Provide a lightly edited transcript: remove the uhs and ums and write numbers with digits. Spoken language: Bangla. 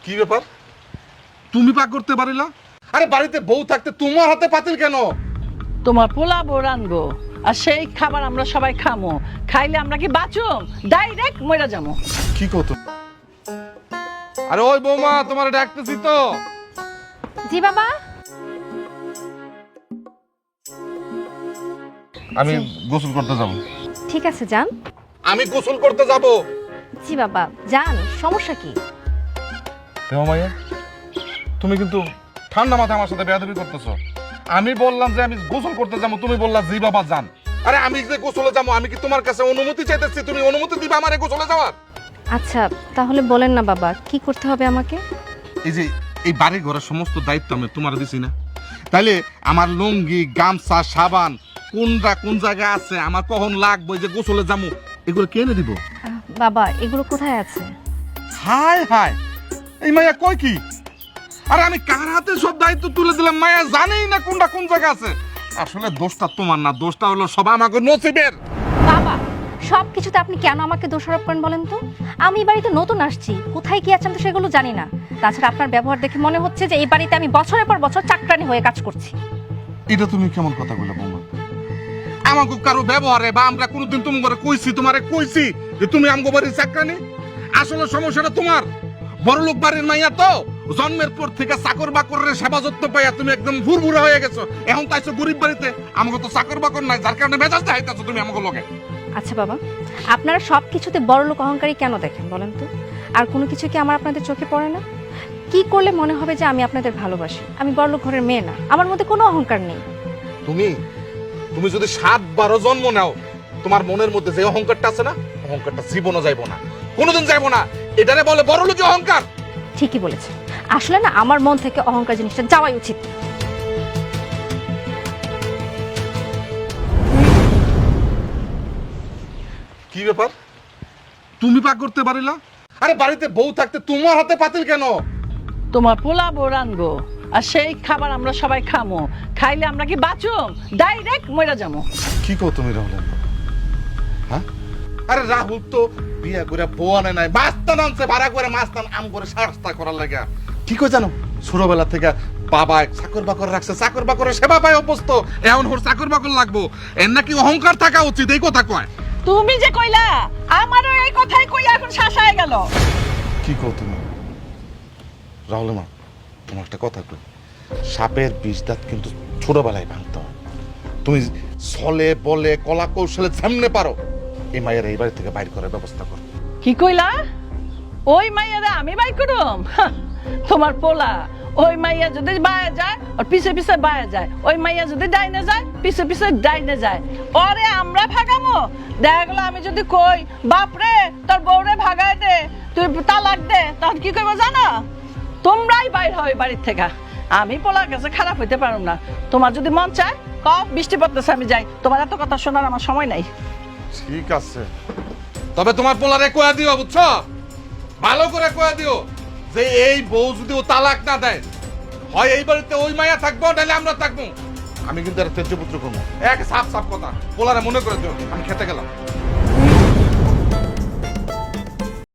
কি ব্যাপার? তুমি পাক করতে পারিলা? আরে বাড়িতে বউ থাকতে তোমার হাতে পাতিল কেন? তোমার পোলা বউ রানবো আর সেই খাবার আমরা সবাই খামো। খাইলে আমরা কি বাঁচুম? ডাইরেক্ট মইরা যাবো। কি কত? আরে ওই বৌমা, তোমার ডাকতেছি তো। জি বাবা। আমি গোসল করতে যাব। ঠিক আছে যান। আমি গোসল করতে যাব। জি বাবা যান, সমস্যা কি? মাইয়া, তুমি কিন্তু ঠান্ডা মাথায় আমার সাথে বেয়াদবি করতেছো। আমি বললাম যে আমি গোসল করতে যাবো, তুমি বললা জি বাবা যান। আরে আমি যে গোসলে যাবো, আমি কি তোমার কাছে অনুমতি চাইতেছি? তুমি অনুমতি দিবা আমারে গোসলে যাওয়ার? আচ্ছা তাহলে বলেন না বাবা, কি করতে হবে আমাকে? এই যে এই বাড়ি ঘরের সমস্ত দায়িত্ব আমি তোমার দিছি না, তাইলে আমার লুঙ্গি, গামছা, সাবান কোনটা কোন জায়গায় আছে, আমার কখন লাগবে, যে গোসলে যাবো, এগুলো কে এনে দিব? বাবা এগুলো কোথায় আছে? হাই হাই, এই মাইয়া কই কি? আরে আমি কার হাতে সব দায়িত্ব তুলে দিলাম? মায়া জানেই না কোনটা কোন জায়গা আছে। আসলে দোষটা তোমার না, দোষটা হলো সব আমাকে নসিবের। বাবা সব কিছুতে আপনি কেন আমাকে দোষারোপ করেন বলেন তো? আমি এই বাড়িতে নতুন আসছি, কোথায় কি আছে আমি তো সেগুলো জানি না। তাছাড়া আপনার ব্যবহার দেখে মনে হচ্ছে যে এই বাড়িতে আমি বছরের পর বছর চাকরানি হয়ে কাজ করছি। এটা তুমি কেমন কথা বলে বৌমা? আমাকে কারো ব্যবহারে বা আমরা কোনোদিন তুমি করে কইছি, তোমারে কইছি যে তুমি আমগো বাড়ির চাকরানি? আসলে সমস্যাটা তোমার। বড়লোক বাড়ির মাইয়া তো, জন্মের পর থেকে চাকর বাকরের সেবা যত্ন পাইয়া তুমি একদম ভুরভুরা হয়ে গেছো। এখন তাইছো গরিব বাড়িতে, আমাকে তো চাকর বাকর নাই, যার কারণে মেজাজ দেখাইতেছো তুমি আমাকে লগে। আচ্ছা বাবা, আপনারা সব কিছুতে বড়লোক অহংকারী কেন দেখেন বলেন তো? আর কোনো কিছু কি আমার আপনাদের চোখে পড়ে না? কি করলে মনে হবে যে আমি আপনাদের ভালোবাসি? আমি বড়লোক ঘরের মেয়ে না, আমার মধ্যে কোনো অহংকার নেই। তুমি তুমি যদি 7-12 জন্ম নাও, তোমার মনের মধ্যে যে অহংকারটা আছে না, অহংকারটা জীবনও যাইবো না, কোনোদিন যাইবো না। এটারে বলে বড়লোকি অহংকার। ঠিকই বলেছে, আসলে না আমার মন থেকে অহংকার জিনিসটা যাওয়াই উচিত। কি ব্যাপার? তুমি পাক করতে পারিলা? আরে বাড়িতে বউ থাকতে তোমার হাতে পাতিল কেন? তোমার পোলা বউ রানবো আর সেই খাবার আমরা সবাই খামো। খাইলে আমরা কি বাঁচুম? ডাইরেক্ট মইরা যাবো। কি কও তুমি রাহুল? হ্যাঁ, আরে রাহুল তো বিয়া করে বউ আনে নাই, মাস্তান আনছে ভাড়া করে, মাস্তান আম করে সাহস্তা করার লাগা। কি কই জানো, ছোটবেলা থেকে বাবা চাকর বাকর রাখছে, চাকর বাকরের সেবা পায় অভ্যস্ত, এখন ওর চাকর বাকর লাগবো, এর নাকি অহংকার থাকা উচিত, এই কথা কয়। তুমি যে কইলা, আমারও এই কথাই কইয়া এখন শাসায় গেল। কি কও তুমি রাহুল? মা তোমার একটা কথা কই, সাপের বিষ দাঁত কিন্তু ছোটবেলায় ভাঙতে হয়। তুমি ছলে বলে কলা কৌশলে সামনে পারো, এই মায়ের এই বাড়ি থেকে বাইর করার ব্যবস্থা করো। কি কইলা? ওই মাইয়ারে আমি বাই করুম? তোমার পোলা ওই মাইয়া যদি বায়া যায় আর পিছে পিছে বায়া যায়, ওই মাইয়া যদি ডাইনে যায় পিছে পিছে ডাইনে যায়, ওরে আমরা ভাগামো? দেখা গেল আমি যদি কই বাপরে তোর বউরে ভাগায় দে, তুই তালাক দে, তখন কি করবো জানো? তোমরাই বাইর হয় বাড়ির থেকে। আমি পোলার কাছে খারাপ হইতে পারুম না। তোমার যদি মন চায় কপ বৃষ্টি পড়তেছে আমি যাই, তোমার এত কথা শোনার আমার সময় নাই। ঠিক আছে, তবে তোমার পোলারে কয়া দিও, বুঝছো? ভালো করে কয়া দিও যে এই বউ যদি ও তালাক না দেয়, হয় এই বাড়িতে ওই মায়া থাকবো, নাহলে আমরা থাকবো। আমি কিন্তু আর তেজ্য পুত্র করবো, এক সাফ সাফ কথা। পোলারে মনে করে দিও, আমি খেতে গেলাম।